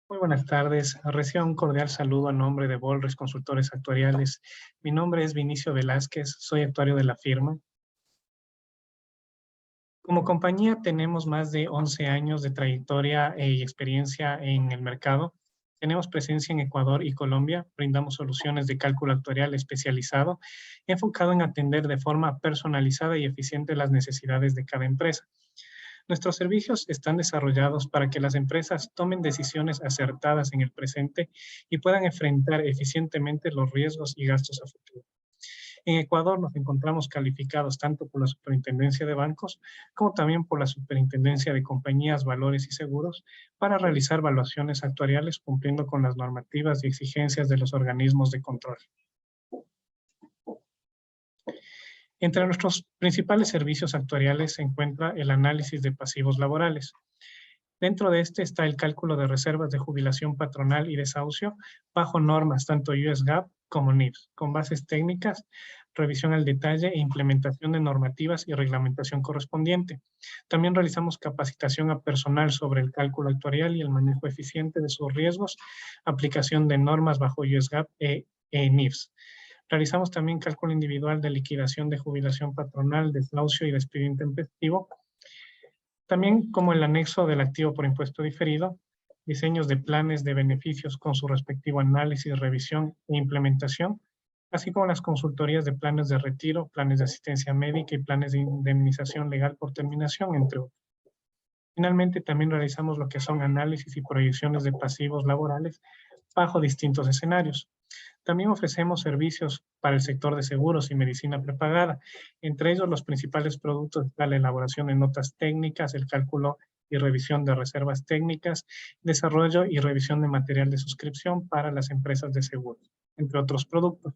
Muy buenas tardes. Recibo un cordial saludo a nombre de Bolres Consultores Actuariales. Mi nombre es Vinicio Velázquez, soy actuario de la firma. Como compañía tenemos más de 11 años de trayectoria y experiencia en el mercado. Tenemos presencia en Ecuador y Colombia. Brindamos soluciones de cálculo actuarial especializado, enfocado en atender de forma personalizada y eficiente las necesidades de cada empresa. Nuestros servicios están desarrollados para que las empresas tomen decisiones acertadas en el presente y puedan enfrentar eficientemente los riesgos y gastos a futuro. En Ecuador nos encontramos calificados tanto por la Superintendencia de Bancos como también por la Superintendencia de Compañías, Valores y Seguros para realizar evaluaciones actuariales cumpliendo con las normativas y exigencias de los organismos de control. Entre nuestros principales servicios actuariales se encuentra el análisis de pasivos laborales. Dentro de este está el cálculo de reservas de jubilación patronal y desahucio bajo normas tanto US GAAP como NIPS, con bases técnicas, revisión al detalle e implementación de normativas y reglamentación correspondiente. También realizamos capacitación a personal sobre el cálculo actuarial y el manejo eficiente de sus riesgos, aplicación de normas bajo US GAAP e NIPS. Realizamos también cálculo individual de liquidación de jubilación patronal, desahucio y despido intempestivo. También como el anexo del activo por impuesto diferido, diseños de planes de beneficios con su respectivo análisis, revisión e implementación, así como las consultorías de planes de retiro, planes de asistencia médica y planes de indemnización legal por terminación, entre otros. Finalmente, también realizamos lo que son análisis y proyecciones de pasivos laborales bajo distintos escenarios. También ofrecemos servicios para el sector de seguros y medicina prepagada. Entre ellos, los principales productos están la elaboración de notas técnicas, el cálculo y revisión de reservas técnicas, desarrollo y revisión de material de suscripción para las empresas de seguros, entre otros productos.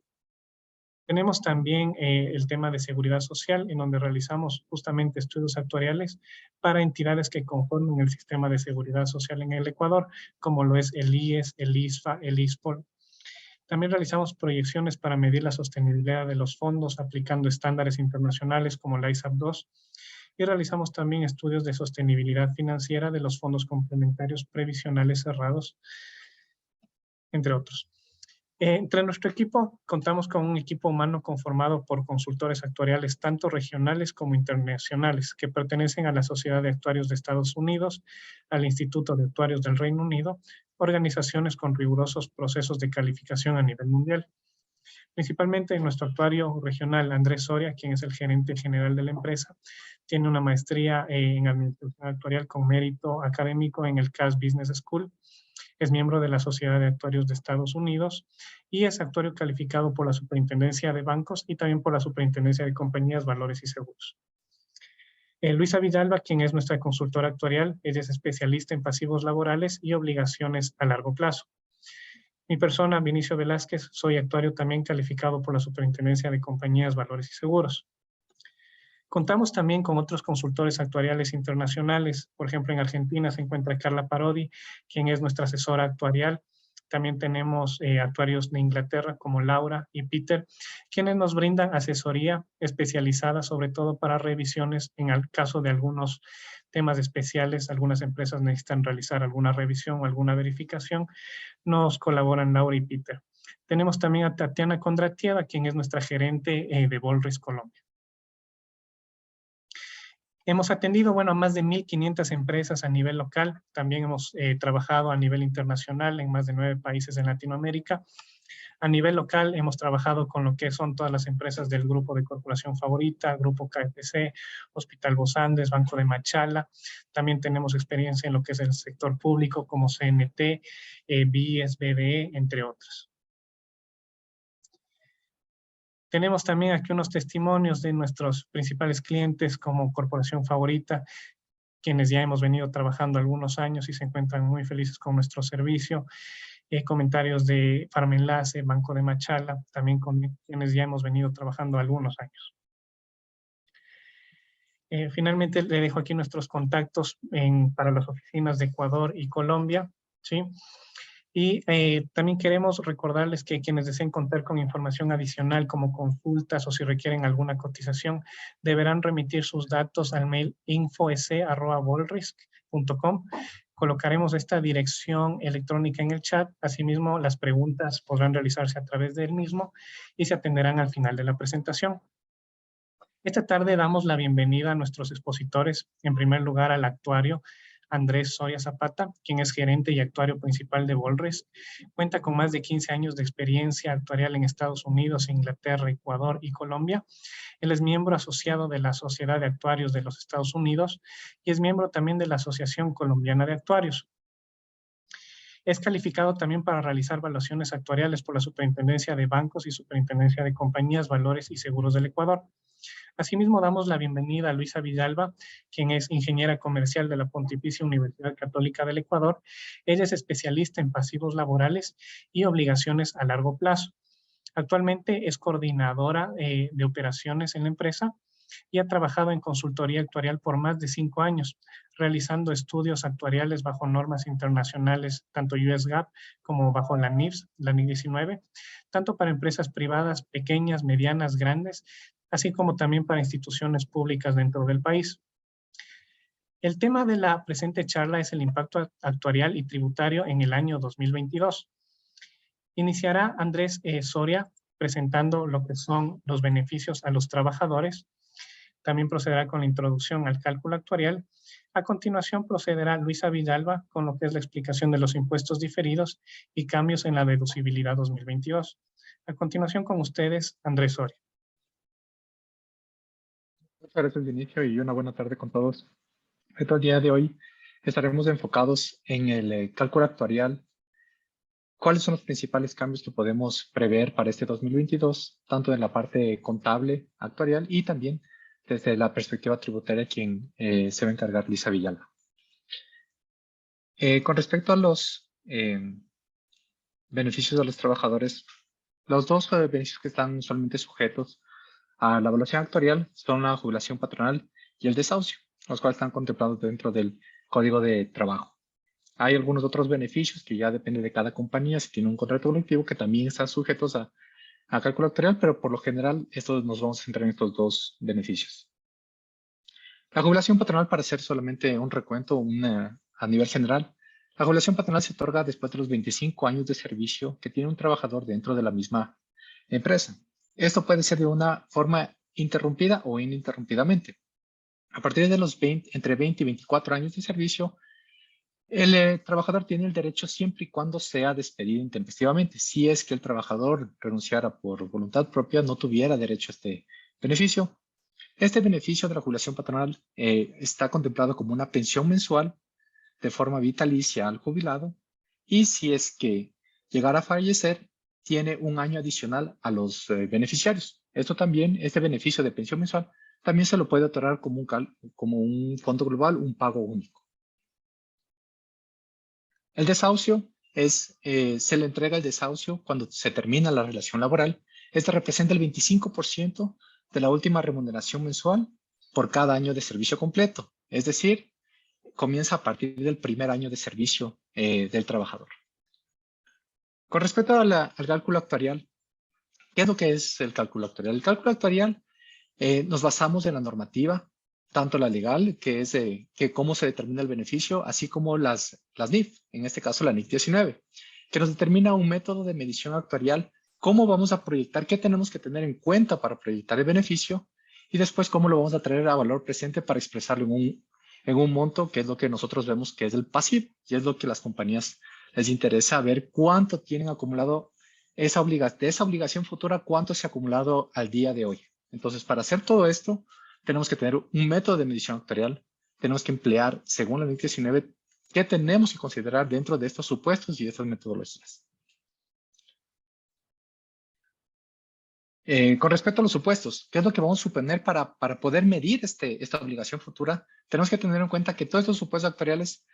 Tenemos también el tema de seguridad social, en donde realizamos justamente estudios actuariales para entidades que conforman el sistema de seguridad social en el Ecuador, como lo es el IES, el ISFA, el ISPOL. También realizamos proyecciones para medir la sostenibilidad de los fondos aplicando estándares internacionales como la ISAB 2 y realizamos también estudios de sostenibilidad financiera de los fondos complementarios previsionales cerrados, entre otros. Entre nuestro equipo contamos con un equipo humano conformado por consultores actuariales tanto regionales como internacionales que pertenecen a la Sociedad de Actuarios de Estados Unidos, al Instituto de Actuarios del Reino Unido, organizaciones con rigurosos procesos de calificación a nivel mundial. Principalmente nuestro actuario regional, Andrés Soria, quien es el gerente general de la empresa, tiene una maestría en administración actuarial con mérito académico en el Cass Business School. Es miembro de la Sociedad de Actuarios de Estados Unidos y es actuario calificado por la Superintendencia de Bancos y también por la Superintendencia de Compañías, Valores y Seguros. Luisa Villalba, quien es nuestra consultora actuarial, ella es especialista en pasivos laborales y obligaciones a largo plazo. Mi persona, Vinicio Velázquez, soy actuario también calificado por la Superintendencia de Compañías, Valores y Seguros. Contamos también con otros consultores actuariales internacionales. Por ejemplo, en Argentina se encuentra Carla Parodi, quien es nuestra asesora actuarial. También tenemos actuarios de Inglaterra como Laura y Peter, quienes nos brindan asesoría especializada, sobre todo para revisiones en el caso de algunos temas especiales. Algunas empresas necesitan realizar alguna revisión o alguna verificación. Nos colaboran Laura y Peter. Tenemos también a Tatiana Kondratieva, quien es nuestra gerente de Bolres Colombia. Hemos atendido, bueno, a más de 1,500 empresas a nivel local. También hemos trabajado a nivel internacional en más de 9 países en Latinoamérica. A nivel local hemos trabajado con lo que son todas las empresas del grupo de corporación favorita, Grupo KFC, Hospital Los Andes, Banco de Machala. También tenemos experiencia en lo que es el sector público como CNT, BIES, BDE, entre otros. Tenemos también aquí unos testimonios de nuestros principales clientes como Corporación Favorita, quienes ya hemos venido trabajando algunos años y se encuentran muy felices con nuestro servicio. Comentarios de Farmenlace, Banco de Machala, también con quienes ya hemos venido trabajando algunos años. Finalmente le dejo aquí nuestros contactos para las oficinas de Ecuador y Colombia, ¿sí? Y también queremos recordarles que quienes deseen contar con información adicional como consultas o si requieren alguna cotización, deberán remitir sus datos al mail info@bolrisk.com Colocaremos esta dirección electrónica en el chat. Asimismo, las preguntas podrán realizarse a través del mismo y se atenderán al final de la presentación. Esta tarde damos la bienvenida a nuestros expositores. En primer lugar, al actuario Andrés Soria Zapata, quien es gerente y actuario principal de Bolres. Cuenta con más de 15 años de experiencia actuarial en Estados Unidos, Inglaterra, Ecuador y Colombia. Él es miembro asociado de la Sociedad de Actuarios de los Estados Unidos y es miembro también de la Asociación Colombiana de Actuarios. Es calificado también para realizar evaluaciones actuariales por la Superintendencia de Bancos y Superintendencia de Compañías, Valores y Seguros del Ecuador. Asimismo, damos la bienvenida a Luisa Villalba, quien es ingeniera comercial de la Pontificia Universidad Católica del Ecuador. Ella es especialista en pasivos laborales y obligaciones a largo plazo. Actualmente es coordinadora de operaciones en la empresa y ha trabajado en consultoría actuarial por más de 5 años, realizando estudios actuariales bajo normas internacionales, tanto US GAAP como bajo la NIFS, la NIC 19, tanto para empresas privadas pequeñas, medianas, grandes, así como también para instituciones públicas dentro del país. El tema de la presente charla es el impacto actuarial y tributario en el año 2022. Iniciará Andrés Soria presentando lo que son los beneficios a los trabajadores. También procederá con la introducción al cálculo actuarial. A continuación procederá Luisa Villalba con lo que es la explicación de los impuestos diferidos y cambios en la deducibilidad 2022. A continuación con ustedes, Andrés Soria. Muchas gracias, Vinicio, y una buena tarde con todos. El día de hoy estaremos enfocados en el cálculo actuarial. ¿Cuáles son los principales cambios que podemos prever para este 2022, tanto en la parte contable, actuarial y también desde la perspectiva tributaria, quien se va a encargar Luisa Villalba? Con respecto a los beneficios de los trabajadores, los dos beneficios que están usualmente sujetos a la evaluación actuarial son la jubilación patronal y el desahucio, los cuales están contemplados dentro del Código de Trabajo. Hay algunos otros beneficios que ya depende de cada compañía, si tiene un contrato colectivo, que también están sujetos a cálculo actuarial, pero por lo general nos vamos a centrar en estos dos beneficios. La jubilación patronal, para hacer solamente un recuento a nivel general, la jubilación patronal se otorga después de los 25 años de servicio que tiene un trabajador dentro de la misma empresa. Esto puede ser de una forma interrumpida o ininterrumpidamente. A partir de los entre 20 y 24 años de servicio, el trabajador tiene el derecho siempre y cuando sea despedido intempestivamente. Si es que el trabajador renunciara por voluntad propia, no tuviera derecho a este beneficio. Este beneficio de la jubilación patronal está contemplado como una pensión mensual de forma vitalicia al jubilado, y si es que llegara a fallecer, tiene un año adicional a los beneficiarios. Este beneficio de pensión mensual, también se lo puede otorgar como un fondo global, un pago único. El desahucio se le entrega el desahucio cuando se termina la relación laboral. Este representa el 25% de la última remuneración mensual por cada año de servicio completo. Es decir, comienza a partir del primer año de servicio del trabajador. Con respecto al cálculo actuarial, ¿qué es lo que es el cálculo actuarial? El cálculo actuarial nos basamos en la normativa, tanto la legal, que es cómo se determina el beneficio, así como las NIF, en este caso la NIC 19, que nos determina un método de medición actuarial, cómo vamos a proyectar, qué tenemos que tener en cuenta para proyectar el beneficio, y después cómo lo vamos a traer a valor presente para expresarlo en un monto, que es lo que nosotros vemos que es el pasivo, y es lo que a las compañías les interesa ver cuánto tienen acumulado de esa obligación futura, cuánto se ha acumulado al día de hoy. Entonces, para hacer todo esto, tenemos que tener un método de medición actuarial, tenemos que emplear, según la NIC 19, qué tenemos que considerar dentro de estos supuestos y de estas metodologías. Con respecto a los supuestos, ¿qué es lo que vamos a suponer para poder medir esta obligación futura? Tenemos que tener en cuenta que todos estos supuestos actuariales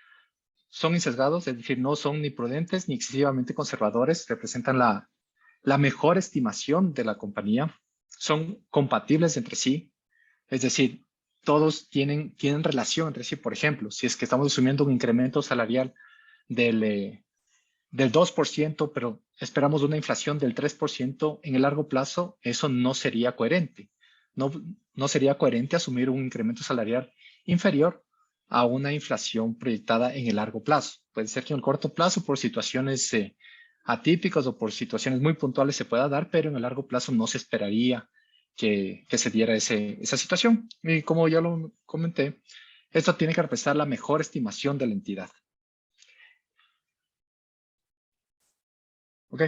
son insesgados, es decir, no son ni prudentes ni excesivamente conservadores, representan la mejor estimación de la compañía, son compatibles entre sí, es decir, todos tienen relación entre sí. Por ejemplo, si es que estamos asumiendo un incremento salarial del 2%, pero esperamos una inflación del 3%, en el largo plazo eso no sería coherente. No sería coherente asumir un incremento salarial inferior a una inflación proyectada en el largo plazo. Puede ser que en el corto plazo, por situaciones atípicas o por situaciones muy puntuales se pueda dar, pero en el largo plazo no se esperaría que se diera esa situación. Y como ya lo comenté, esto tiene que representar la mejor estimación de la entidad. Ok.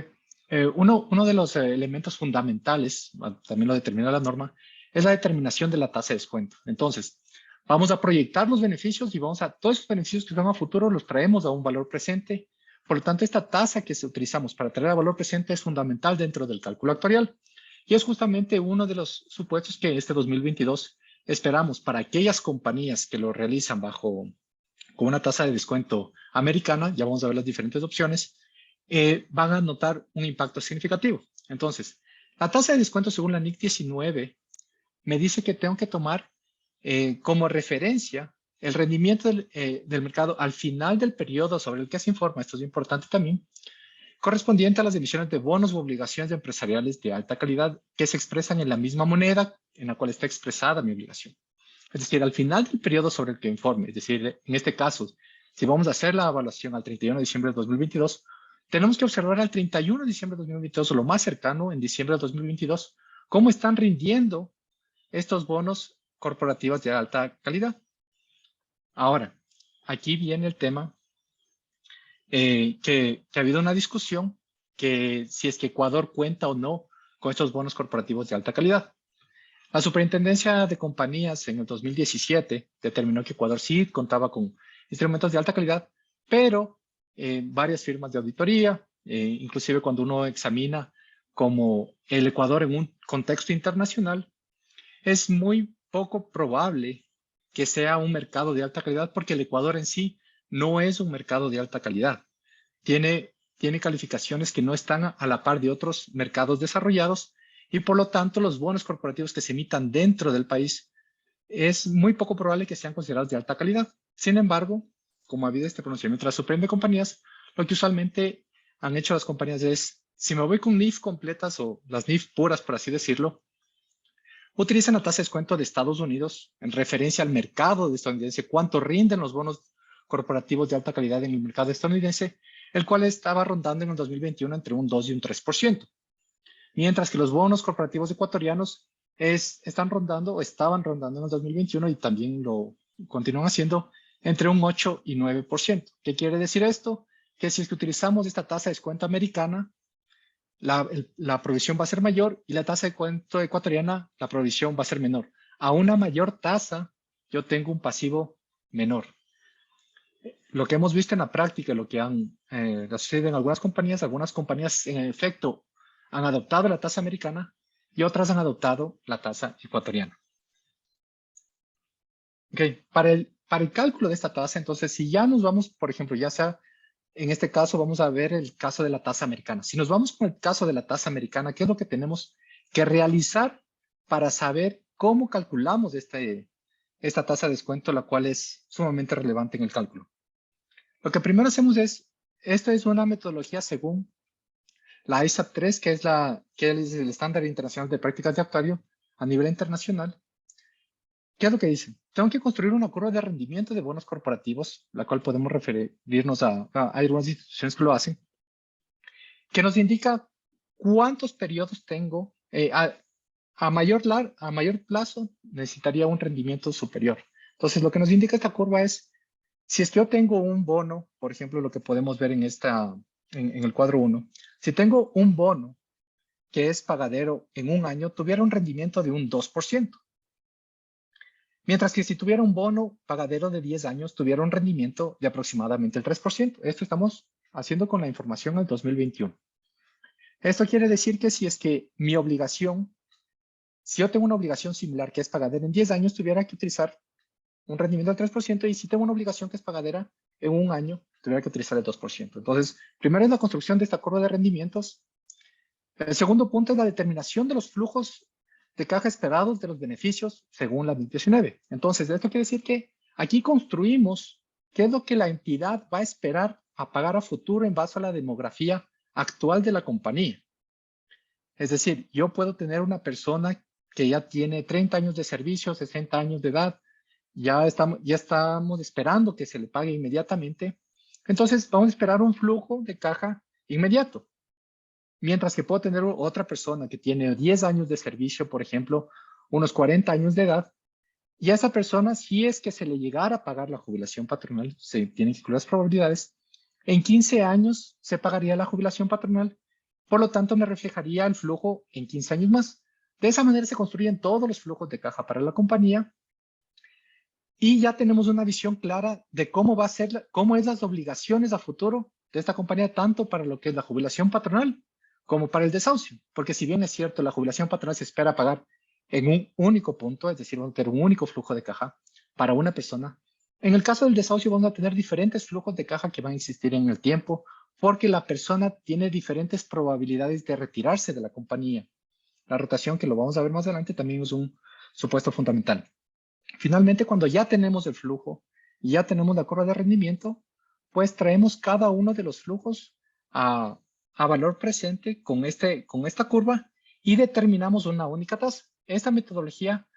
Uno de los elementos fundamentales, también lo determina la norma, es la determinación de la tasa de descuento. Entonces, vamos a proyectar los beneficios y todos esos beneficios que son a futuro los traemos a un valor presente. Por lo tanto, esta tasa que utilizamos para traer a valor presente es fundamental dentro del cálculo actuarial. Y es justamente uno de los supuestos que este 2022 esperamos para aquellas compañías que lo realizan con una tasa de descuento americana. Ya vamos a ver las diferentes opciones. Van a notar un impacto significativo. Entonces, la tasa de descuento según la NIC 19 me dice que tengo que tomar como referencia el rendimiento del mercado al final del periodo sobre el que se informa, esto es importante también, correspondiente a las emisiones de bonos u obligaciones empresariales de alta calidad que se expresan en la misma moneda en la cual está expresada mi obligación. Es decir, al final del periodo sobre el que informe, es decir, en este caso, si vamos a hacer la evaluación al 31 de diciembre de 2022, tenemos que observar al 31 de diciembre de 2022 o lo más cercano en diciembre de 2022, cómo están rindiendo estos bonos corporativos de alta calidad. Ahora, aquí viene el tema que ha habido una discusión que si es que Ecuador cuenta o no con estos bonos corporativos de alta calidad. La Superintendencia de Compañías en el 2017 determinó que Ecuador sí contaba con instrumentos de alta calidad, pero varias firmas de auditoría, inclusive cuando uno examina como el Ecuador en un contexto internacional, es muy poco probable que sea un mercado de alta calidad porque el Ecuador en sí no es un mercado de alta calidad. Tiene calificaciones que no están a la par de otros mercados desarrollados y por lo tanto los bonos corporativos que se emitan dentro del país es muy poco probable que sean considerados de alta calidad. Sin embargo, como ha habido este pronunciamiento de la Suprema de Compañías, lo que usualmente han hecho las compañías es, si me voy con NIF completas o las NIF puras, por así decirlo, utilizan la tasa de descuento de Estados Unidos en referencia al mercado estadounidense, cuánto rinden los bonos corporativos de alta calidad en el mercado estadounidense, el cual estaba rondando en el 2021 entre un 2 y un 3%. Mientras que los bonos corporativos ecuatorianos están rondando o estaban rondando en el 2021 y también lo continúan haciendo entre un 8 y 9%. ¿Qué quiere decir esto? Que si es que utilizamos esta tasa de descuento americana, la provisión va a ser mayor y la tasa de descuento ecuatoriana, la provisión va a ser menor. A una mayor tasa, yo tengo un pasivo menor. Lo que hemos visto en la práctica, lo que sucede en algunas compañías en efecto han adoptado la tasa americana y otras han adoptado la tasa ecuatoriana. Okay. Para el cálculo de esta tasa, entonces, si ya nos vamos, por ejemplo, ya sea, en este caso vamos a ver el caso de la tasa americana. Si nos vamos con el caso de la tasa americana, ¿qué es lo que tenemos que realizar para saber cómo calculamos esta tasa de descuento, la cual es sumamente relevante en el cálculo? Lo que primero hacemos esta es una metodología según la ISAP 3, que es el estándar internacional de prácticas de actuario a nivel internacional. ¿Qué es lo que dice? Tengo que construir una curva de rendimiento de bonos corporativos, la cual podemos referirnos hay algunas instituciones que lo hacen, que nos indica cuántos periodos tengo. A mayor plazo necesitaría un rendimiento superior. Entonces, lo que nos indica esta curva es, si es que yo tengo un bono, por ejemplo, lo que podemos ver en el cuadro 1, si tengo un bono que es pagadero en un año, tuviera un rendimiento de un 2%. Mientras que si tuviera un bono pagadero de 10 años, tuviera un rendimiento de aproximadamente el 3%. Esto estamos haciendo con la información del 2021. Esto quiere decir que si es que si yo tengo una obligación similar que es pagadera en 10 años, tuviera que utilizar un rendimiento del 3%, y si tengo una obligación que es pagadera en un año, tuviera que utilizar el 2%. Entonces, primero es la construcción de esta curva de rendimientos. El segundo punto es la determinación de los flujos de caja esperados de los beneficios según la NIC 19. Entonces, esto quiere decir que aquí construimos qué es lo que la entidad va a esperar a pagar a futuro en base a la demografía actual de la compañía. Es decir, yo puedo tener una persona que ya tiene 30 años de servicio, 60 años de edad, ya estamos esperando que se le pague inmediatamente. Entonces vamos a esperar un flujo de caja inmediato. Mientras que puedo tener otra persona que tiene 10 años de servicio, por ejemplo, unos 40 años de edad, y a esa persona, si es que se le llegara a pagar la jubilación patronal, se tienen que incluir las probabilidades, en 15 años se pagaría la jubilación patronal, por lo tanto me reflejaría el flujo en 15 años más. De esa manera se construyen todos los flujos de caja para la compañía y ya tenemos una visión clara de cómo va a ser, cómo es las obligaciones a futuro de esta compañía, tanto para lo que es la jubilación patronal como para el desahucio. Porque si bien es cierto, la jubilación patronal se espera pagar en un único punto, es decir, vamos a tener un único flujo de caja para una persona. En el caso del desahucio vamos a tener diferentes flujos de caja que van a existir en el tiempo porque la persona tiene diferentes probabilidades de retirarse de la compañía. La rotación, que lo vamos a ver más adelante, también es un supuesto fundamental. Finalmente, cuando ya tenemos el flujo y ya tenemos la curva de rendimiento, pues traemos cada uno de los flujos a valor presente con esta curva y determinamos una única tasa. Esta metodología,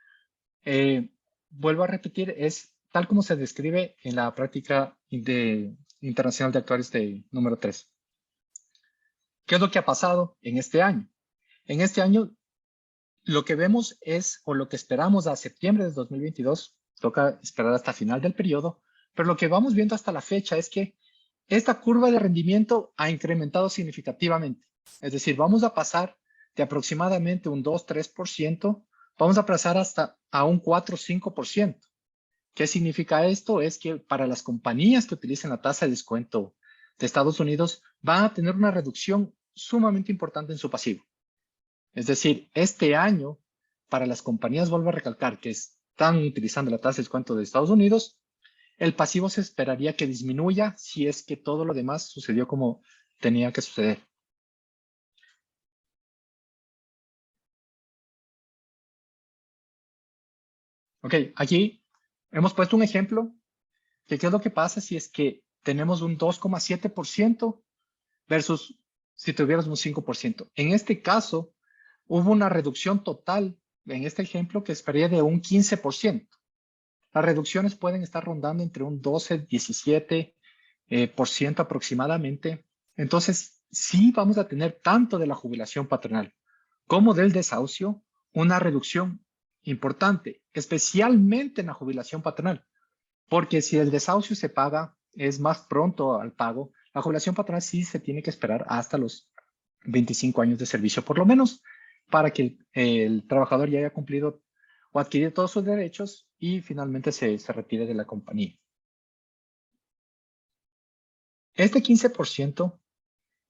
vuelvo a repetir, es tal como se describe en la práctica internacional de actuarios de número 3. ¿Qué es lo que ha pasado en este año? En este año, lo que vemos es, o lo que esperamos a septiembre de 2022, toca esperar hasta final del periodo, pero lo que vamos viendo hasta la fecha es que esta curva de rendimiento ha incrementado significativamente. Es decir, vamos a pasar de aproximadamente un 2-3%, vamos a pasar hasta a un 4-5%. ¿Qué significa esto? Es que para las compañías que utilicen la tasa de descuento de Estados Unidos, van a tener una reducción sumamente importante en su pasivo. Es decir, este año, para las compañías, vuelvo a recalcar, que están utilizando la tasa de descuento de Estados Unidos, el pasivo se esperaría que disminuya si es que todo lo demás sucedió como tenía que suceder. Ok, aquí hemos puesto un ejemplo de qué es lo que pasa si es que tenemos un 2,7% versus si tuviéramos un 5%. En este caso, hubo una reducción total, en este ejemplo, que esperaría de un 15%. Las reducciones pueden estar rondando entre un 12-17% aproximadamente. Entonces, sí vamos a tener tanto de la jubilación patronal como del desahucio una reducción importante, especialmente en la jubilación patronal, porque si el desahucio se paga, es más pronto al pago, la jubilación patronal sí se tiene que esperar hasta los 25 años de servicio, por lo menos, para que el trabajador ya haya cumplido o adquirido todos sus derechos y finalmente se retire de la compañía. Este 15%,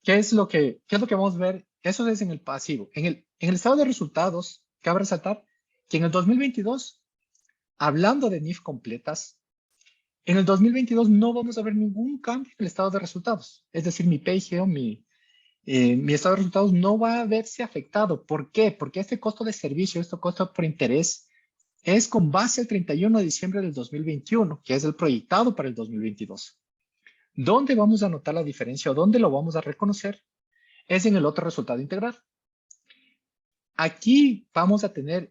¿qué es lo que vamos a ver? Eso es en el pasivo. En el estado de resultados, cabe resaltar que en el 2022, hablando de NIF completas, en el 2022 no vamos a ver ningún cambio en el estado de resultados. Es decir, mi PIGO, mi estado de resultados no va a verse afectado. ¿Por qué? Porque este costo de servicio, este costo por interés, es con base al 31 de diciembre del 2021, que es el proyectado para el 2022. ¿Dónde vamos a notar la diferencia o dónde lo vamos a reconocer? Es en el otro resultado integral. Aquí vamos a tener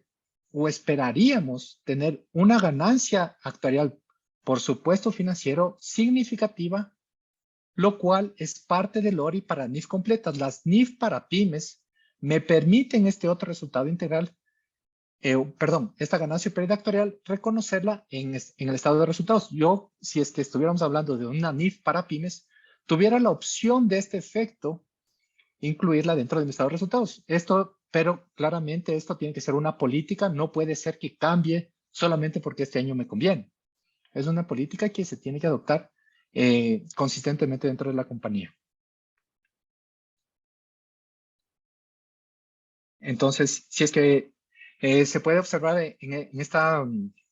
o esperaríamos tener una ganancia actuarial por supuesto financiero significativa, lo cual es parte del ORI para NIF completas. Las NIF para pymes me permiten este otro resultado integral, esta ganancia o pérdida actuarial, reconocerla en el estado de resultados. Yo, si es que estuviéramos hablando de una NIF para pymes, tuviera la opción de este efecto, incluirla dentro de mi estado de resultados. Pero claramente esto tiene que ser una política, no puede ser que cambie solamente porque este año me conviene. Es una política que se tiene que adoptar consistentemente dentro de la compañía. Entonces, si es que se puede observar en esta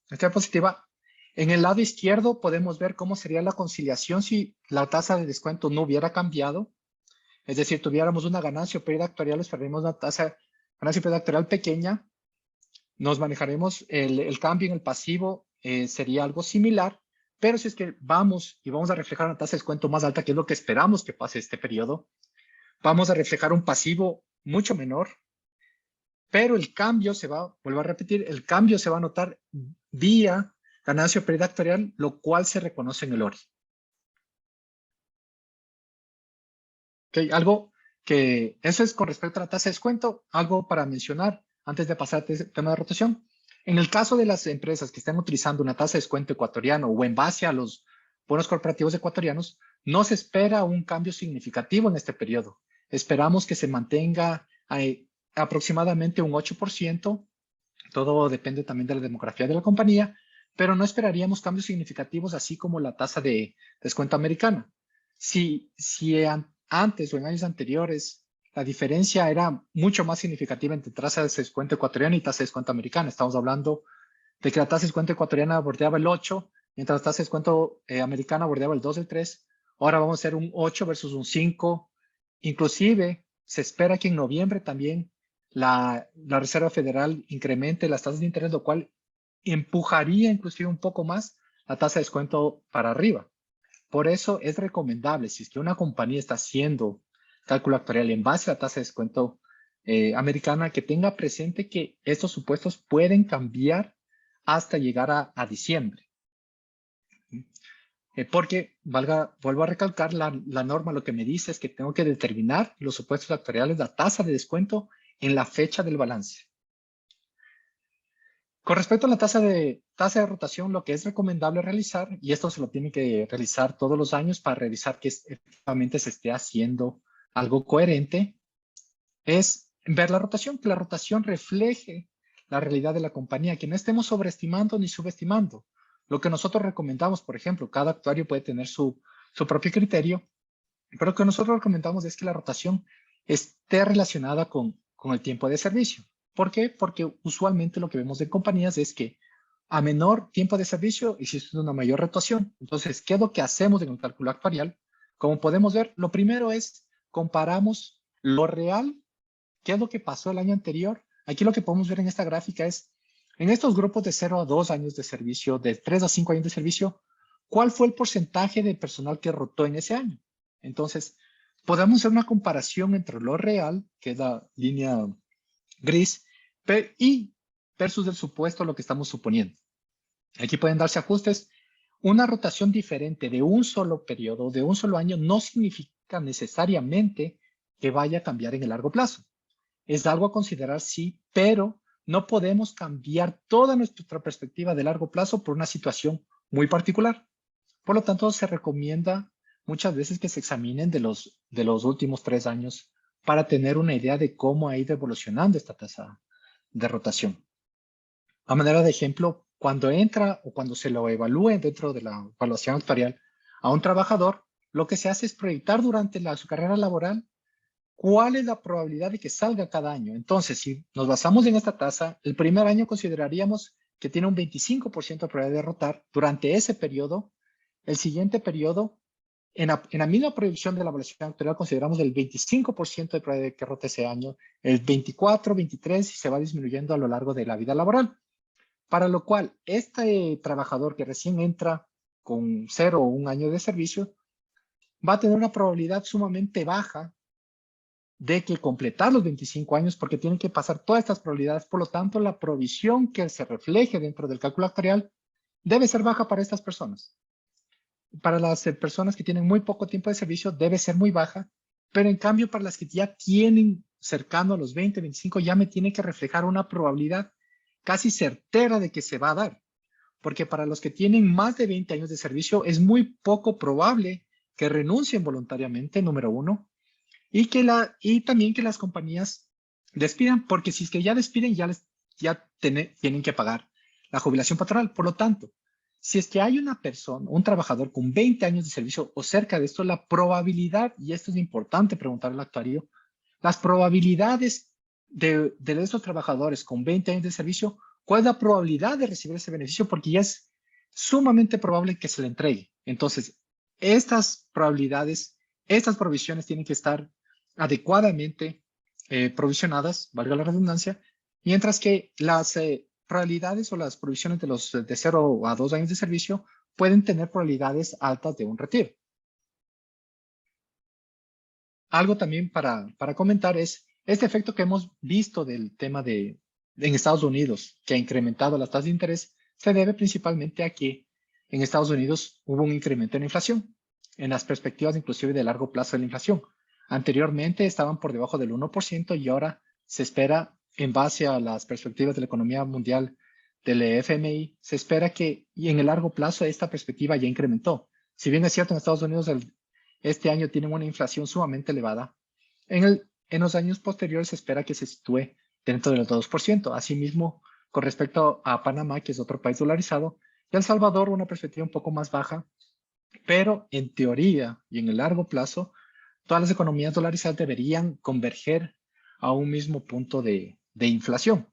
diapositiva, en el lado izquierdo podemos ver cómo sería la conciliación si la tasa de descuento no hubiera cambiado. Es decir, tuviéramos una ganancia o pérdida actuarial, esperaríamos una tasa ganancia o pérdida actuarial pequeña, nos manejaremos el cambio en el pasivo, sería algo similar, pero si es que vamos a reflejar una tasa de descuento más alta, que es lo que esperamos que pase este periodo, vamos a reflejar un pasivo mucho menor, pero el cambio vuelvo a repetir, el cambio se va a notar vía ganancia o pérdida actuarial, lo cual se reconoce en el ORI. Okay, algo que, eso es con respecto a la tasa de descuento, algo para mencionar antes de pasar al tema de rotación. En el caso de las empresas que están utilizando una tasa de descuento ecuatoriano o en base a los bonos corporativos ecuatorianos, no se espera un cambio significativo en este periodo. Esperamos que se mantenga aproximadamente un 8%. Todo depende también de la demografía de la compañía, pero no esperaríamos cambios significativos así como la tasa de descuento americana. Si antes o en años anteriores la diferencia era mucho más significativa entre tasa de descuento ecuatoriana y tasa de descuento americana. Estamos hablando de que la tasa de descuento ecuatoriana bordeaba el 8, mientras la tasa de descuento americana bordeaba el 2, el 3. Ahora vamos a hacer un 8 versus un 5. Inclusive, se espera que en noviembre también la Reserva Federal incremente las tasas de interés, lo cual empujaría inclusive un poco más la tasa de descuento para arriba. Por eso es recomendable, si es que una compañía está haciendo cálculo actuarial en base a la tasa de descuento americana, que tenga presente que estos supuestos pueden cambiar hasta llegar a diciembre. Porque, vuelvo a recalcar, la norma lo que me dice es que tengo que determinar los supuestos actuariales, la tasa de descuento en la fecha del balance. Con respecto a la tasa de rotación, lo que es recomendable realizar, y esto se lo tiene que realizar todos los años para revisar que efectivamente se esté haciendo algo coherente, es ver la rotación, que la rotación refleje la realidad de la compañía, que no estemos sobreestimando ni subestimando. Lo que nosotros recomendamos, por ejemplo, cada actuario puede tener su propio criterio, pero lo que nosotros recomendamos es que la rotación esté relacionada con el tiempo de servicio. ¿Por qué? Porque usualmente lo que vemos en compañías es que a menor tiempo de servicio existe una mayor rotación. Entonces, ¿qué es lo que hacemos en el cálculo actuarial? Como podemos ver, lo primero es comparamos lo real, qué es lo que pasó el año anterior. Aquí lo que podemos ver en esta gráfica es, en estos grupos de 0 a 2 años de servicio, de 3 a 5 años de servicio, ¿cuál fue el porcentaje de personal que rotó en ese año? Entonces, podemos hacer una comparación entre lo real, que es la línea gris, y versus el supuesto, lo que estamos suponiendo. Aquí pueden darse ajustes. Una rotación diferente de un solo periodo, de un solo año, no significa necesariamente que vaya a cambiar en el largo plazo. Es algo a considerar, sí, pero no podemos cambiar toda nuestra perspectiva de largo plazo por una situación muy particular. Por lo tanto, se recomienda muchas veces que se examinen de los últimos 3 años para tener una idea de cómo ha ido evolucionando esta tasa de rotación. A manera de ejemplo, cuando entra o cuando se lo evalúe dentro de la evaluación actuarial a un trabajador, lo que se hace es proyectar durante su carrera laboral cuál es la probabilidad de que salga cada año. Entonces, si nos basamos en esta tasa, el primer año consideraríamos que tiene un 25% de probabilidad de rotar durante ese periodo. El siguiente periodo, en la misma proyección de la evaluación actuarial, consideramos el 25% de probabilidad de que rote ese año, el 24, 23 y se va disminuyendo a lo largo de la vida laboral. Para lo cual, este trabajador que recién entra con 0 o 1 año de servicio va a tener una probabilidad sumamente baja de que completar los 25 años porque tienen que pasar todas estas probabilidades. Por lo tanto, la provisión que se refleje dentro del cálculo actuarial debe ser baja para estas personas. Para las personas que tienen muy poco tiempo de servicio debe ser muy baja, pero en cambio para las que ya tienen cercano a los 20, 25, ya me tiene que reflejar una probabilidad casi certera de que se va a dar. Porque para los que tienen más de 20 años de servicio es muy poco probable que renuncien voluntariamente, número uno, y también que las compañías despidan, porque si es que ya despiden, ya tienen que pagar la jubilación patronal. Por lo tanto, si es que hay una persona, un trabajador con 20 años de servicio o cerca de esto, la probabilidad, y esto es importante preguntar al actuario, las probabilidades de esos trabajadores con 20 años de servicio, ¿cuál es la probabilidad de recibir ese beneficio? Porque ya es sumamente probable que se le entregue. Entonces, estas probabilidades, estas provisiones tienen que estar adecuadamente provisionadas, valga la redundancia, mientras que las probabilidades o las provisiones de los de 0 a 2 años de servicio pueden tener probabilidades altas de un retiro. Algo también para comentar es este efecto que hemos visto del tema en Estados Unidos, que ha incrementado las tasas de interés, se debe principalmente a que en Estados Unidos hubo un incremento en la inflación, en las perspectivas inclusive de largo plazo de la inflación. Anteriormente estaban por debajo del 1% y ahora se espera, en base a las perspectivas de la economía mundial del FMI, se espera que y en el largo plazo esta perspectiva ya incrementó. Si bien es cierto, en Estados Unidos este año tienen una inflación sumamente elevada, en los años posteriores se espera que se sitúe dentro del 2%. Asimismo, con respecto a Panamá, que es otro país dolarizado, y El Salvador, una perspectiva un poco más baja, pero en teoría y en el largo plazo, todas las economías dolarizadas deberían converger a un mismo punto de inflación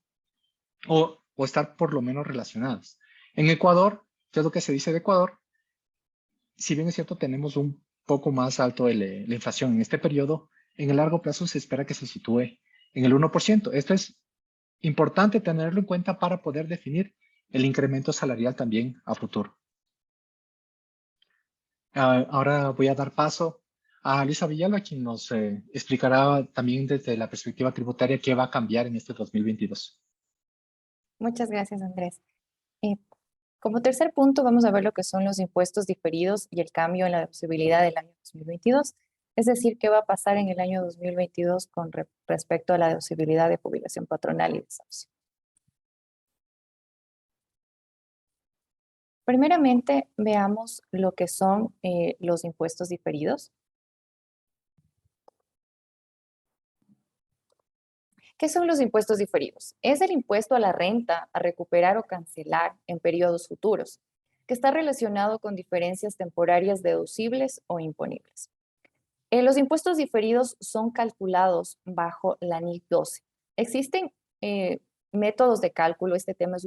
o estar por lo menos relacionadas. En Ecuador, ¿qué es lo que se dice de Ecuador? Si bien es cierto, tenemos un poco más alto la inflación en este periodo, en el largo plazo se espera que se sitúe en el 1%. Esto es importante tenerlo en cuenta para poder definir el incremento salarial también a futuro. Ahora voy a dar paso a Lisa Villalba, quien nos explicará también desde la perspectiva tributaria qué va a cambiar en este 2022. Muchas gracias, Andrés. Eh, Como tercer punto, vamos a ver lo que son los impuestos diferidos y el cambio en la deducibilidad del año 2022. Es decir, qué va a pasar en el año 2022 con respecto a la deducibilidad de jubilación patronal y desahucio. Primeramente, veamos lo que son los impuestos diferidos. ¿Qué son los impuestos diferidos? Es el impuesto a la renta a recuperar o cancelar en periodos futuros, que está relacionado con diferencias temporarias deducibles o imponibles. Los impuestos diferidos son calculados bajo la NIC 12. Existen métodos de cálculo, este tema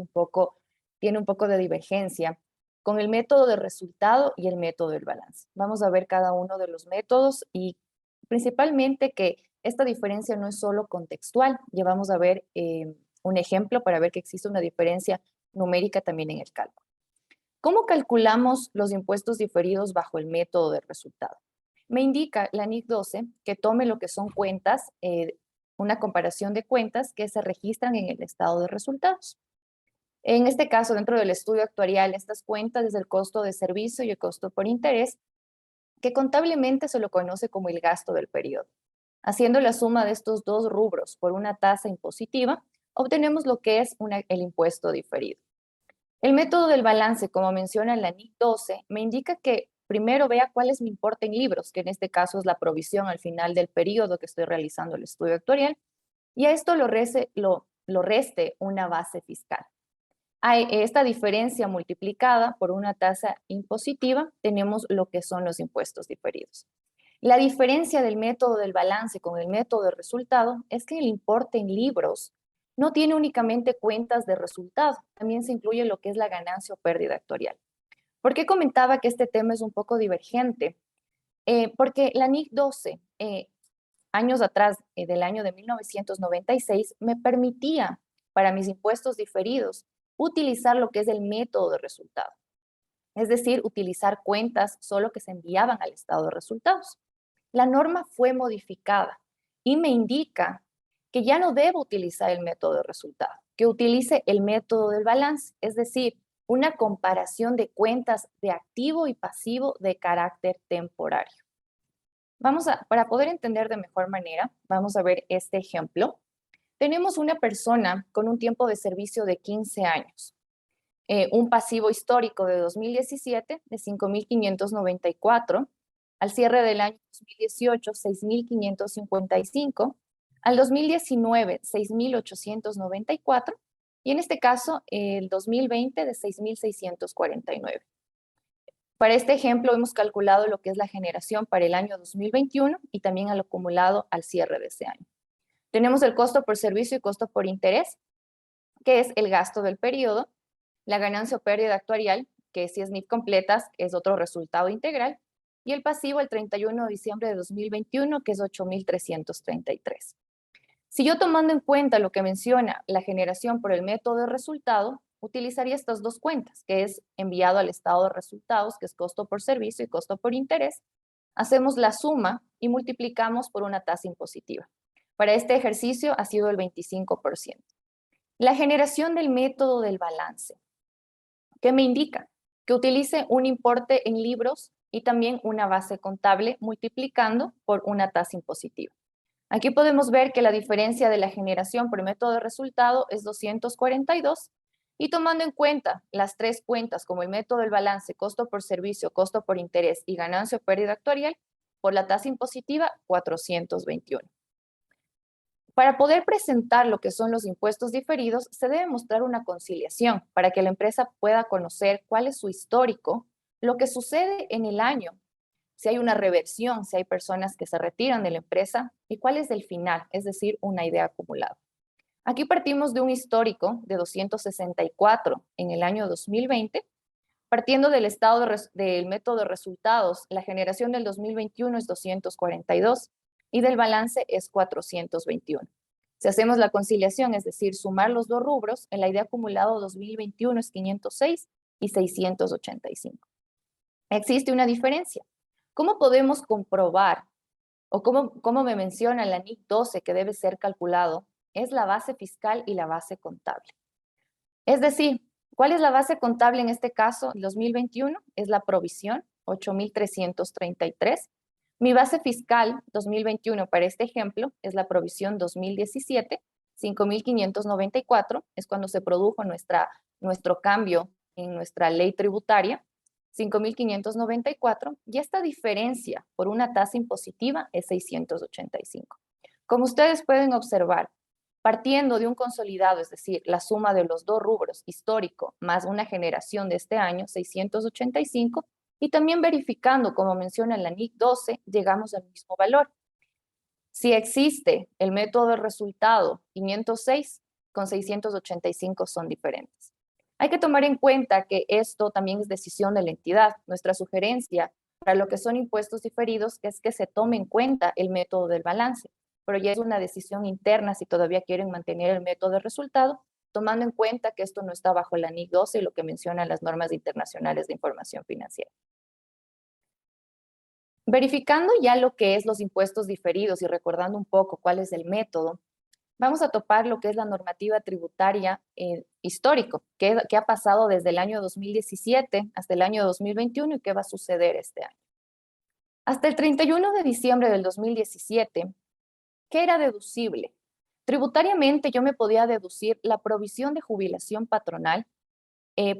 tiene un poco de divergencia con el método de resultado y el método del balance. Vamos a ver cada uno de los métodos y principalmente que esta diferencia no es solo contextual, ya vamos a ver un ejemplo para ver que existe una diferencia numérica también en el cálculo. ¿Cómo calculamos los impuestos diferidos bajo el método de resultado? Me indica la NIC 12 que tome lo que son cuentas, una comparación de cuentas que se registran en el estado de resultados. En este caso, dentro del estudio actuarial, estas cuentas es el costo de servicio y el costo por interés, que contablemente se lo conoce como el gasto del periodo. Haciendo la suma de estos dos rubros por una tasa impositiva, obtenemos lo que es el impuesto diferido. El método del balance, como menciona la NIC 12, me indica que primero vea cuál es mi importe en libros, que en este caso es la provisión al final del periodo que estoy realizando el estudio actuarial, y a esto lo reste una base fiscal. A esta diferencia multiplicada por una tasa impositiva, tenemos lo que son los impuestos diferidos. La diferencia del método del balance con el método de resultado es que el importe en libros no tiene únicamente cuentas de resultado, también se incluye lo que es la ganancia o pérdida actuarial. ¿Por qué comentaba que este tema es un poco divergente? Porque la NIC 12, años atrás, del año de 1996, me permitía para mis impuestos diferidos utilizar lo que es el método de resultado. Es decir, utilizar cuentas solo que se enviaban al estado de resultados. La norma fue modificada y me indica que ya no debo utilizar el método de resultado, que utilice el método del balance, es decir, una comparación de cuentas de activo y pasivo de carácter temporario. Para poder entender de mejor manera, vamos a ver este ejemplo. Tenemos una persona con un tiempo de servicio de 15 años, un pasivo histórico de 2017 de 5.594, al cierre del año 2018, 6.555, al 2019, 6.894, y en este caso, el 2020 de 6.649. Para este ejemplo, hemos calculado lo que es la generación para el año 2021 y también al acumulado al cierre de ese año. Tenemos el costo por servicio y costo por interés, que es el gasto del periodo, la ganancia o pérdida actuarial, que si es NIF completas, es otro resultado integral, y el pasivo el 31 de diciembre de 2021, que es 8.333. Si yo tomando en cuenta lo que menciona la generación por el método de resultado, utilizaría estas dos cuentas, que es enviado al estado de resultados, que es costo por servicio y costo por interés, hacemos la suma y multiplicamos por una tasa impositiva. Para este ejercicio ha sido el 25%. La generación del método del balance. ¿Qué me indica? Que utilice un importe en libros y también una base contable multiplicando por una tasa impositiva. Aquí podemos ver que la diferencia de la generación por método de resultado es 242 y tomando en cuenta las tres cuentas como el método del balance, costo por servicio, costo por interés y ganancia o pérdida actuarial, por la tasa impositiva 421. Para poder presentar lo que son los impuestos diferidos, se debe mostrar una conciliación para que la empresa pueda conocer cuál es su histórico, lo que sucede en el año, si hay una reversión, si hay personas que se retiran de la empresa y cuál es el final, es decir, una idea acumulada. Aquí partimos de un histórico de 264 en el año 2020. Partiendo del estado del método de resultados, la generación del 2021 es 242 y del balance es 421. Si hacemos la conciliación, es decir, sumar los dos rubros, el idea acumulado 2021 es 506 y 685. Existe una diferencia. ¿Cómo podemos comprobar o cómo me menciona la NIC 12 que debe ser calculado? Es la base fiscal y la base contable. Es decir, ¿cuál es la base contable en este caso? 2021 es la provisión, 8,333. Mi base fiscal 2021 para este ejemplo es la provisión 2017, 5,594, es cuando se produjo nuestro cambio en nuestra ley tributaria, 5,594, y esta diferencia por una tasa impositiva es 685. Como ustedes pueden observar, partiendo de un consolidado, es decir, la suma de los dos rubros, histórico más una generación de este año, 685, y también verificando, como menciona la NIC 12, llegamos al mismo valor. Si existe el método de resultado 506, con 685 son diferentes. Hay que tomar en cuenta que esto también es decisión de la entidad. Nuestra sugerencia para lo que son impuestos diferidos es que se tome en cuenta el método del balance, pero ya es una decisión interna si todavía quieren mantener el método de resultado, tomando en cuenta que esto no está bajo la NIC 12 y lo que mencionan las normas internacionales de información financiera. Verificando ya lo que es los impuestos diferidos y recordando un poco cuál es el método, vamos a topar lo que es la normativa tributaria histórico, que ha pasado desde el año 2017 hasta el año 2021 y qué va a suceder este año. Hasta el 31 de diciembre del 2017, ¿qué era deducible? Tributariamente yo me podía deducir la provisión de jubilación patronal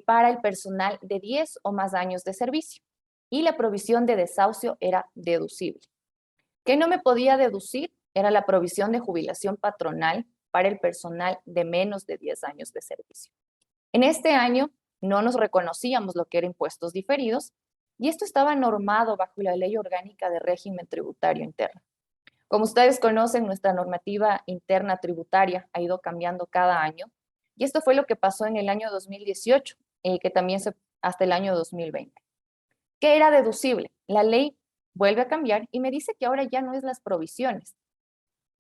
para el personal de 10 o más años de servicio y la provisión de desahucio era deducible. ¿Qué no me podía deducir? Era la provisión de jubilación patronal para el personal de menos de 10 años de servicio. En este año no nos reconocíamos lo que eran impuestos diferidos y esto estaba normado bajo la Ley Orgánica de Régimen Tributario Interno. Como ustedes conocen, nuestra normativa interna tributaria ha ido cambiando cada año y esto fue lo que pasó en el año 2018, que también hasta el año 2020. ¿Qué era deducible? La ley vuelve a cambiar y me dice que ahora ya no es las provisiones.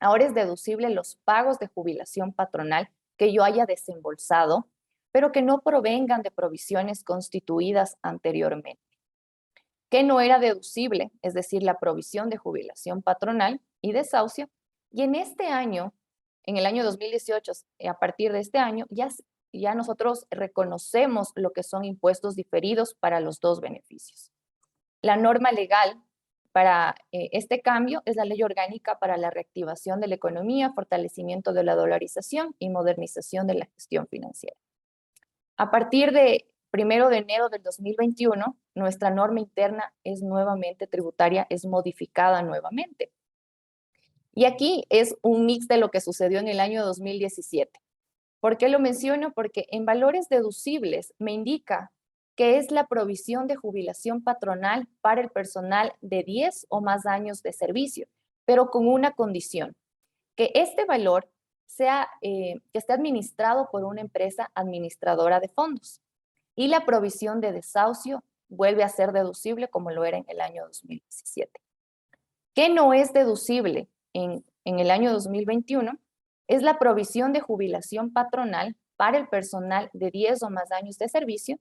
Ahora es deducible los pagos de jubilación patronal que yo haya desembolsado, pero que no provengan de provisiones constituidas anteriormente. ¿Qué no era deducible? Es decir, la provisión de jubilación patronal y desahucio. Y en este año, en el año 2018, a partir de este año, ya nosotros reconocemos lo que son impuestos diferidos para los dos beneficios. La norma legal para este cambio es la Ley Orgánica para la Reactivación de la Economía, Fortalecimiento de la Dolarización y Modernización de la Gestión Financiera. A partir de 1 de enero del 2021, nuestra norma interna es nuevamente tributaria, es modificada nuevamente. Y aquí es un mix de lo que sucedió en el año 2017. ¿Por qué lo menciono? Porque en valores deducibles me indica que es la provisión de jubilación patronal para el personal de 10 o más años de servicio, pero con una condición, que este valor que esté administrado por una empresa administradora de fondos. Y la provisión de desahucio vuelve a ser deducible como lo era en el año 2017. ¿Qué no es deducible en el año 2021? Es la provisión de jubilación patronal para el personal de 10 o más años de servicio,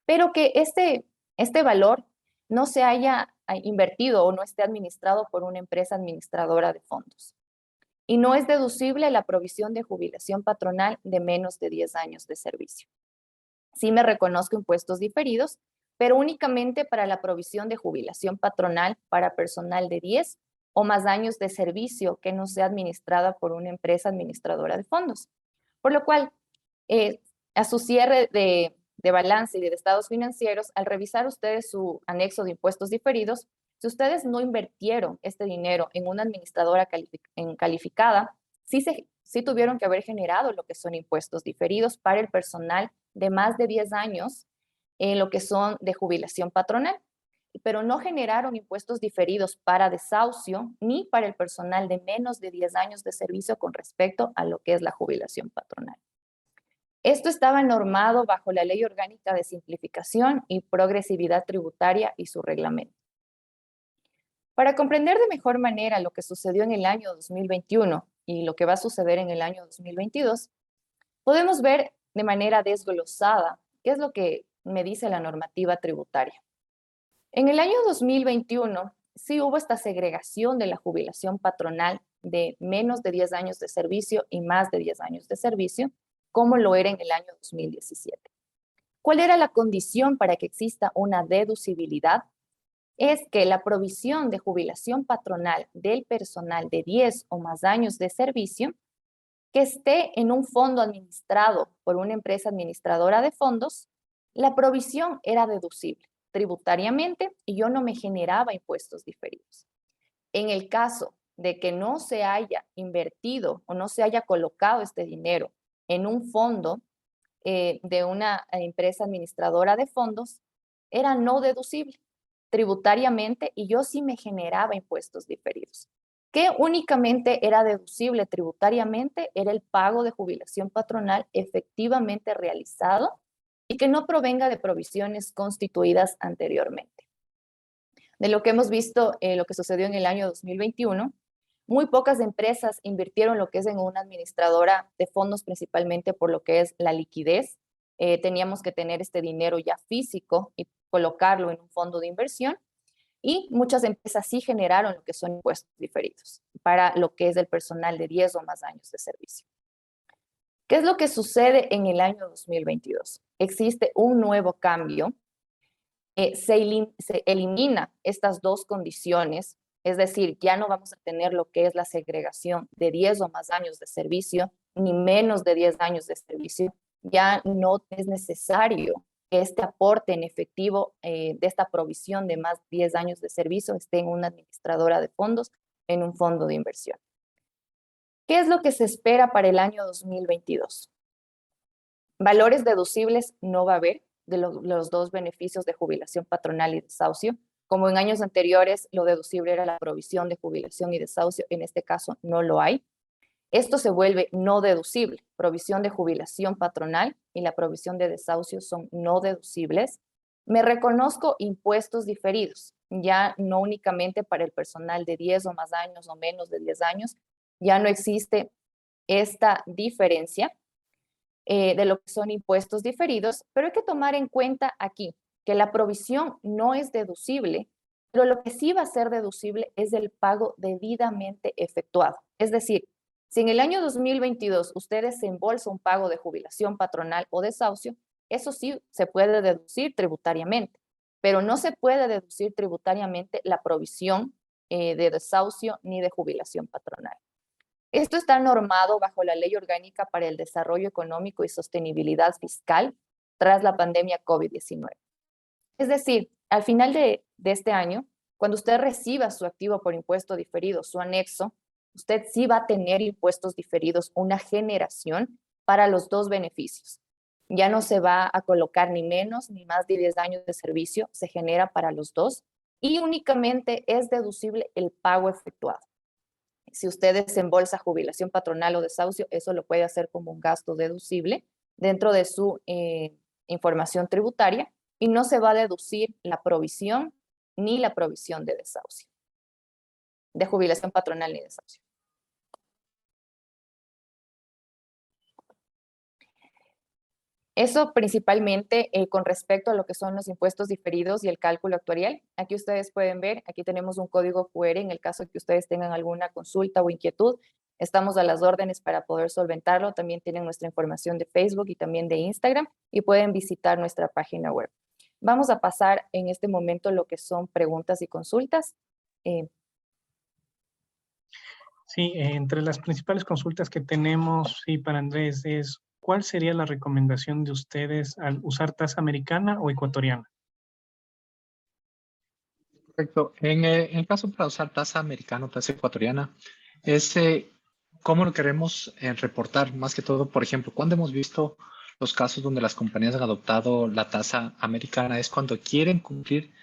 pero que este valor no se haya invertido o no esté administrado por una empresa administradora de fondos. Y no es deducible la provisión de jubilación patronal de menos de 10 años de servicio. Sí me reconozco impuestos diferidos, pero únicamente para la provisión de jubilación patronal para personal de 10 o más años de servicio que no sea administrada por una empresa administradora de fondos. Por lo cual, a su cierre de balance y de estados financieros, al revisar ustedes su anexo de impuestos diferidos, si ustedes no invirtieron este dinero en una administradora calificada, sí tuvieron que haber generado lo que son impuestos diferidos para el personal de más de 10 años en lo que son de jubilación patronal, pero no generaron impuestos diferidos para desahucio ni para el personal de menos de 10 años de servicio con respecto a lo que es la jubilación patronal. Esto estaba normado bajo la Ley Orgánica de Simplificación y Progresividad Tributaria y su reglamento. Para comprender de mejor manera lo que sucedió en el año 2021 y lo que va a suceder en el año 2022, podemos ver de manera desglosada qué es lo que me dice la normativa tributaria. En el año 2021 sí hubo esta segregación de la jubilación patronal de menos de 10 años de servicio y más de 10 años de servicio, como lo era en el año 2017. ¿Cuál era la condición para que exista una deducibilidad? Es que la provisión de jubilación patronal del personal de 10 o más años de servicio que esté en un fondo administrado por una empresa administradora de fondos, la provisión era deducible tributariamente y yo no me generaba impuestos diferidos. En el caso de que no se haya invertido o no se haya colocado este dinero en un fondo de una empresa administradora de fondos, era no deducible tributariamente y yo sí me generaba impuestos diferidos. Que únicamente era deducible tributariamente era el pago de jubilación patronal efectivamente realizado y que no provenga de provisiones constituidas anteriormente. De lo que hemos visto, lo que sucedió en el año 2021, muy pocas empresas invirtieron lo que es en una administradora de fondos, principalmente por lo que es la liquidez. Teníamos que tener este dinero ya físico y colocarlo en un fondo de inversión. Y muchas empresas sí generaron lo que son impuestos diferidos para lo que es el personal de 10 o más años de servicio. ¿Qué es lo que sucede en el año 2022? Existe un nuevo cambio. Se elimina estas dos condiciones, es decir, ya no vamos a tener lo que es la segregación de 10 o más años de servicio, ni menos de 10 años de servicio. Ya no es necesario que este aporte en efectivo de esta provisión de más de 10 años de servicio esté en una administradora de fondos, en un fondo de inversión. ¿Qué es lo que se espera para el año 2022? Valores deducibles no va a haber de los dos beneficios de jubilación patronal y desahucio. Como en años anteriores, lo deducible era la provisión de jubilación y desahucio, en este caso no lo hay. Esto se vuelve no deducible. Provisión de jubilación patronal y la provisión de desahucio son no deducibles. Me reconozco impuestos diferidos, ya no únicamente para el personal de 10 o más años o menos de 10 años, ya no existe esta diferencia de lo que son impuestos diferidos, pero hay que tomar en cuenta aquí que la provisión no es deducible, pero lo que sí va a ser deducible es el pago debidamente efectuado. Es decir, si en el año 2022 ustedes se embolsa un pago de jubilación patronal o desahucio, eso sí se puede deducir tributariamente, pero no se puede deducir tributariamente la provisión de desahucio ni de jubilación patronal. Esto está normado bajo la Ley Orgánica para el Desarrollo Económico y Sostenibilidad Fiscal tras la pandemia COVID-19. Es decir, al final de este año, cuando usted reciba su activo por impuesto diferido, su anexo, usted sí va a tener impuestos diferidos, una generación para los dos beneficios. Ya no se va a colocar ni menos ni más de 10 años de servicio, se genera para los dos y únicamente es deducible el pago efectuado. Si usted desembolsa jubilación patronal o desahucio, eso lo puede hacer como un gasto deducible dentro de su información tributaria y no se va a deducir la provisión ni la provisión de desahucio, de jubilación patronal ni desahucio. Eso principalmente con respecto a lo que son los impuestos diferidos y el cálculo actuarial. Aquí ustedes pueden ver, aquí tenemos un código QR en el caso de que ustedes tengan alguna consulta o inquietud. Estamos a las órdenes para poder solventarlo. También tienen nuestra información de Facebook y también de Instagram y pueden visitar nuestra página web. Vamos a pasar en este momento lo que son preguntas y consultas. Sí, entre las principales consultas que tenemos, sí, para Andrés, es ¿cuál sería la recomendación de ustedes al usar tasa americana o ecuatoriana? Perfecto. En el caso para usar tasa americana o tasa ecuatoriana, es cómo lo queremos reportar, más que todo, por ejemplo, cuando hemos visto los casos donde las compañías han adoptado la tasa americana, es cuando quieren cumplir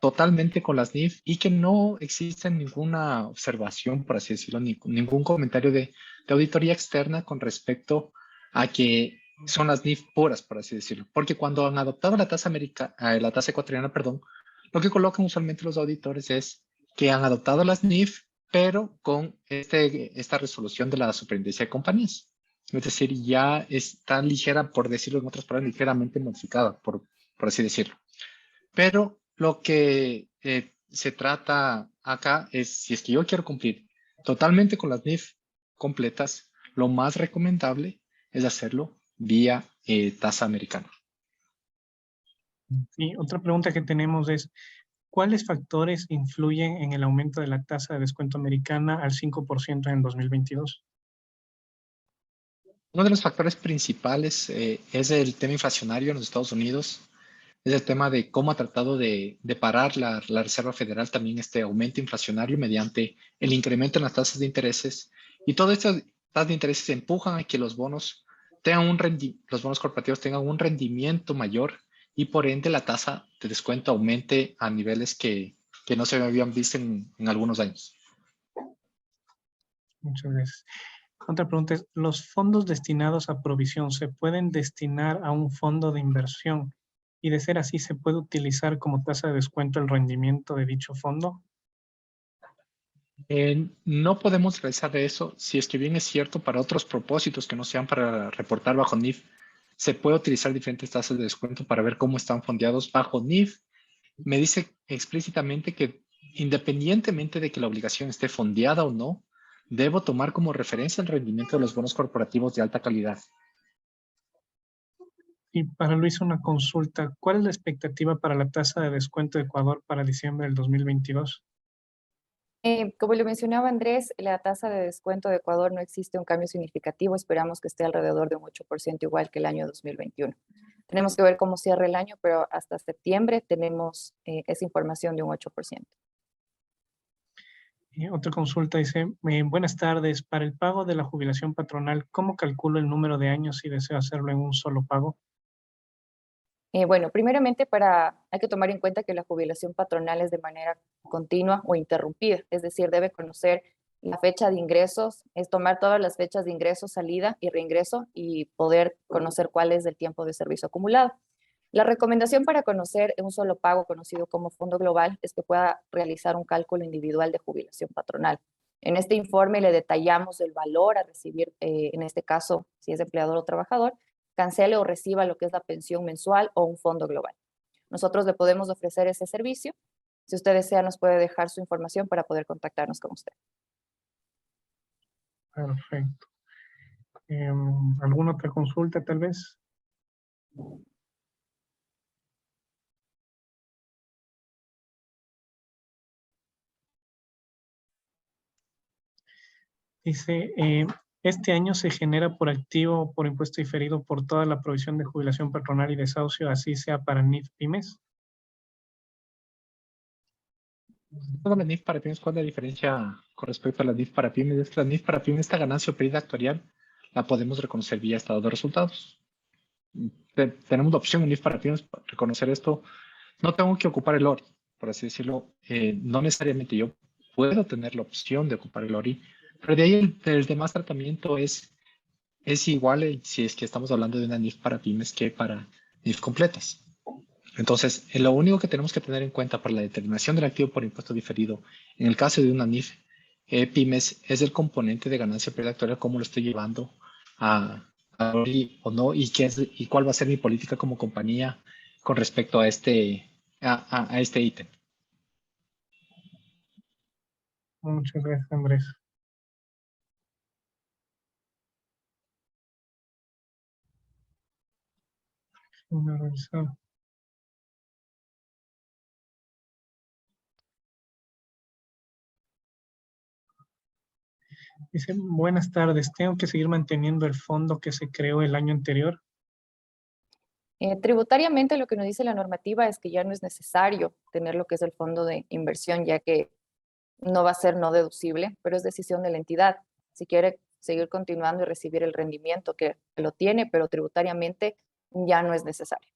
totalmente con las NIF y que no existe ninguna observación, por así decirlo, ningún comentario de auditoría externa con respecto a que son las NIF puras, por así decirlo. Porque cuando han adoptado la tasa la tasa ecuatoriana, perdón, lo que colocan usualmente los auditores es que han adoptado las NIF, pero con esta resolución de la superintendencia de compañías. Es decir, ya está ligera, por decirlo en otras palabras, ligeramente modificada, por así decirlo. Pero lo que se trata acá es, si es que yo quiero cumplir totalmente con las NIF completas, lo más recomendable es hacerlo vía tasa americana. Y otra pregunta que tenemos es, ¿cuáles factores influyen en el aumento de la tasa de descuento americana al 5% en 2022? Uno de los factores principales es el tema inflacionario en los Estados Unidos. Es el tema de cómo ha tratado de parar la Reserva Federal también este aumento inflacionario mediante el incremento en las tasas de intereses. Y todas estas tasas de intereses empujan a que los bonos los bonos corporativos tengan un rendimiento mayor y por ende la tasa de descuento aumente a niveles que no se habían visto en algunos años. Muchas gracias. Otra pregunta es, ¿los fondos destinados a provisión se pueden destinar a un fondo de inversión? Y de ser así, ¿se puede utilizar como tasa de descuento el rendimiento de dicho fondo? No podemos realizar eso si es que bien es cierto para otros propósitos que no sean para reportar bajo NIF. Se puede utilizar diferentes tasas de descuento para ver cómo están fondeados bajo NIF. Me dice explícitamente que independientemente de que la obligación esté fondeada o no, debo tomar como referencia el rendimiento de los bonos corporativos de alta calidad. Y para Luis, una consulta. ¿Cuál es la expectativa para la tasa de descuento de Ecuador para diciembre del 2022? Como lo mencionaba Andrés, la tasa de descuento de Ecuador no existe un cambio significativo. Esperamos que esté alrededor de un 8% igual que el año 2021. Tenemos que ver cómo cierra el año, pero hasta septiembre tenemos esa información de un 8%. Otra consulta dice, buenas tardes. Para el pago de la jubilación patronal, ¿cómo calculo el número de años si deseo hacerlo en un solo pago? Bueno, primeramente hay que tomar en cuenta que la jubilación patronal es de manera continua o interrumpida, es decir, debe conocer la fecha de ingresos, es tomar todas las fechas de ingreso, salida y reingreso y poder conocer cuál es el tiempo de servicio acumulado. La recomendación para conocer un solo pago conocido como fondo global es que pueda realizar un cálculo individual de jubilación patronal. En este informe le detallamos el valor a recibir, en este caso, si es empleador o trabajador, cancele o reciba lo que es la pensión mensual o un fondo global. Nosotros le podemos ofrecer ese servicio. Si usted desea, nos puede dejar su información para poder contactarnos con usted. Perfecto. ¿Alguna otra consulta tal vez? Dice, este año se genera por activo o por impuesto diferido por toda la provisión de jubilación patronal y desahucio, así sea para NIF pymes. Todas las NIF para pymes, ¿cuál es la diferencia con respecto a las NIF para pymes? Es que la NIF para pymes, esta ganancia o pérdida actuarial, la podemos reconocer vía estado de resultados. Tenemos la opción en NIF para pymes para reconocer esto. No tengo que ocupar el ORI, por así decirlo. No necesariamente yo puedo tener la opción de ocupar el ORI, pero de ahí el demás tratamiento es igual si es que estamos hablando de una NIF para pymes que para NIF completas. Entonces, lo único que tenemos que tener en cuenta para la determinación del activo por impuesto diferido, en el caso de una NIF pymes, es el componente de ganancia predatoria, cómo lo estoy llevando a ORI o no, y cuál va a ser mi política como compañía con respecto a este ítem. Muchas gracias, Andrés. Una revisada. Dice, buenas tardes, ¿tengo que seguir manteniendo el fondo que se creó el año anterior? Tributariamente lo que nos dice la normativa es que ya no es necesario tener lo que es el fondo de inversión, ya que no va a ser no deducible, pero es decisión de la entidad. Si quiere seguir continuando y recibir el rendimiento que lo tiene, pero tributariamente ya no es necesario.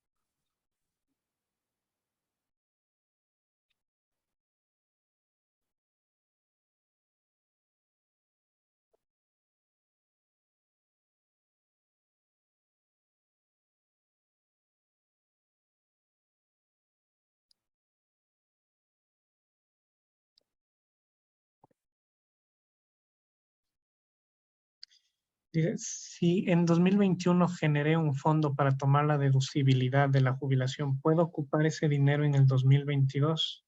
Dice, si en 2021 generé un fondo para tomar la deducibilidad de la jubilación, ¿puedo ocupar ese dinero en el 2022?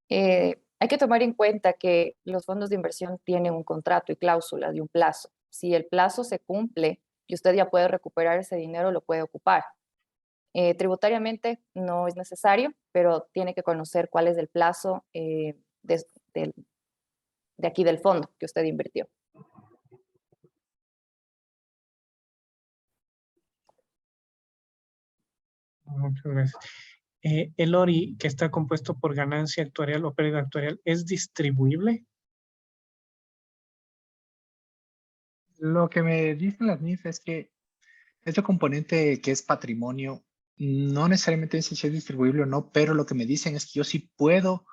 Hay que tomar en cuenta que los fondos de inversión tienen un contrato y cláusula de un plazo. Si el plazo se cumple y usted ya puede recuperar ese dinero, lo puede ocupar. Tributariamente no es necesario, pero tiene que conocer cuál es el plazo de, del- de aquí del fondo que usted invirtió. Muchas gracias. ¿El ORI, que está compuesto por ganancia actuarial o pérdida actuarial, es distribuible? Lo que me dicen las NIF es que este componente que es patrimonio no necesariamente dice si es distribuible o no, pero lo que me dicen es que yo sí puedo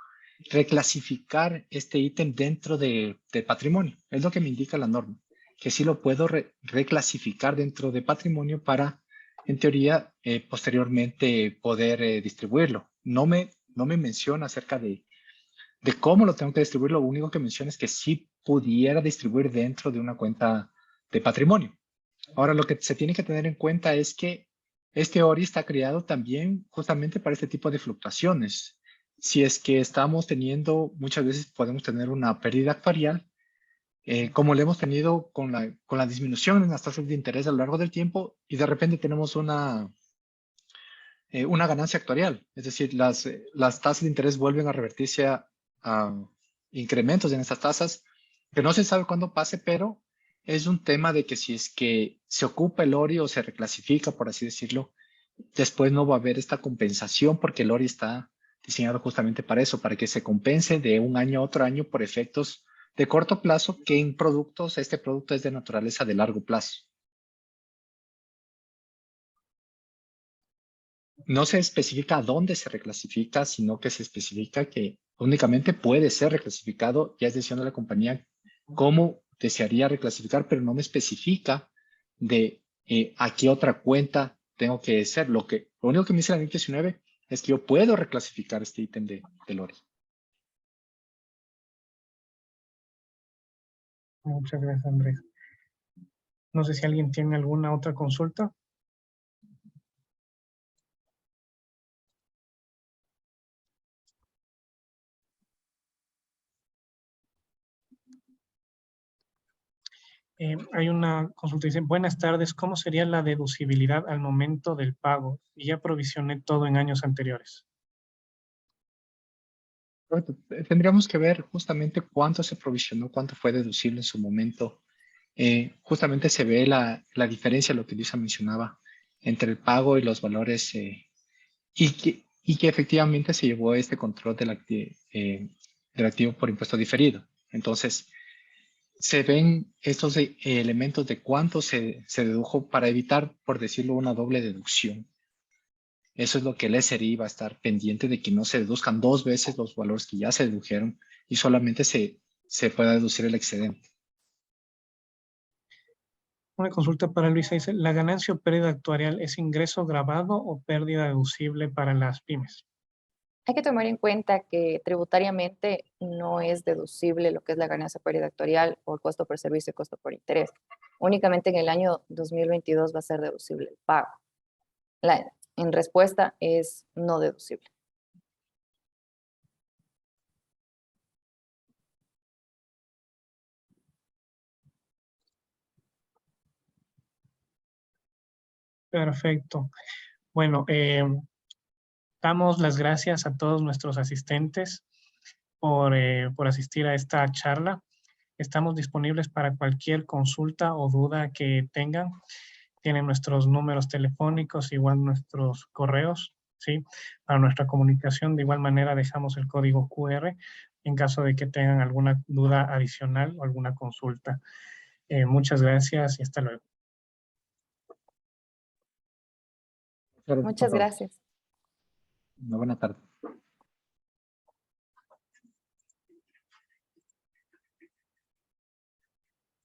reclasificar este ítem dentro de patrimonio. Es lo que me indica la norma, que sí lo puedo reclasificar dentro de patrimonio para, en teoría, posteriormente poder distribuirlo. No me menciona acerca de cómo lo tengo que distribuir. Lo único que menciona es que sí pudiera distribuir dentro de una cuenta de patrimonio. Ahora, lo que se tiene que tener en cuenta es que este ORI está creado también justamente para este tipo de fluctuaciones. Si es que estamos teniendo, muchas veces podemos tener una pérdida actuarial, como lo hemos tenido con la disminución en las tasas de interés a lo largo del tiempo, y de repente tenemos una ganancia actuarial. Es decir, las tasas de interés vuelven a revertirse a incrementos en estas tasas, que no se sabe cuándo pase, pero es un tema de que si es que se ocupa el ORI o se reclasifica, por así decirlo, después no va a haber esta compensación porque el ORI está diseñado justamente para eso, para que se compense de un año a otro año por efectos de corto plazo que en productos, este producto es de naturaleza de largo plazo. No se especifica a dónde se reclasifica, sino que se especifica que únicamente puede ser reclasificado, ya es decisión de la compañía cómo desearía reclasificar, pero no me especifica de a qué otra cuenta tengo que ser. Lo único que me dice la NIC 19 es que yo puedo reclasificar este ítem del ORI. Muchas gracias, Andrés. No sé si alguien tiene alguna otra consulta. Hay una consulta, dice, buenas tardes, ¿cómo sería la deducibilidad al momento del pago? Y ya provisioné todo en años anteriores. Correcto. Tendríamos que ver justamente cuánto se provisionó, cuánto fue deducible en su momento. Justamente se ve la diferencia, lo que Lisa mencionaba, entre el pago y los valores y que efectivamente se llevó este control del activo por impuesto diferido. Entonces, se ven estos elementos de cuánto se dedujo para evitar, por decirlo, una doble deducción. Eso es lo que el SRI va a estar pendiente de que no se deduzcan dos veces los valores que ya se dedujeron y solamente se pueda deducir el excedente. Una consulta para Luisa, dice, ¿la ganancia o pérdida actuarial es ingreso grabado o pérdida deducible para las pymes? Hay que tomar en cuenta que tributariamente no es deducible lo que es la ganancia pérdida actuarial o el costo por servicio y costo por interés. Únicamente en el año 2022 va a ser deducible el pago. En respuesta es no deducible. Perfecto. Bueno, damos las gracias a todos nuestros asistentes por asistir a esta charla. Estamos disponibles para cualquier consulta o duda que tengan. Tienen nuestros números telefónicos, igual nuestros correos, ¿sí? Para nuestra comunicación, de igual manera dejamos el código QR en caso de que tengan alguna duda adicional o alguna consulta. Muchas gracias y hasta luego. Muchas gracias. Una buena tarde.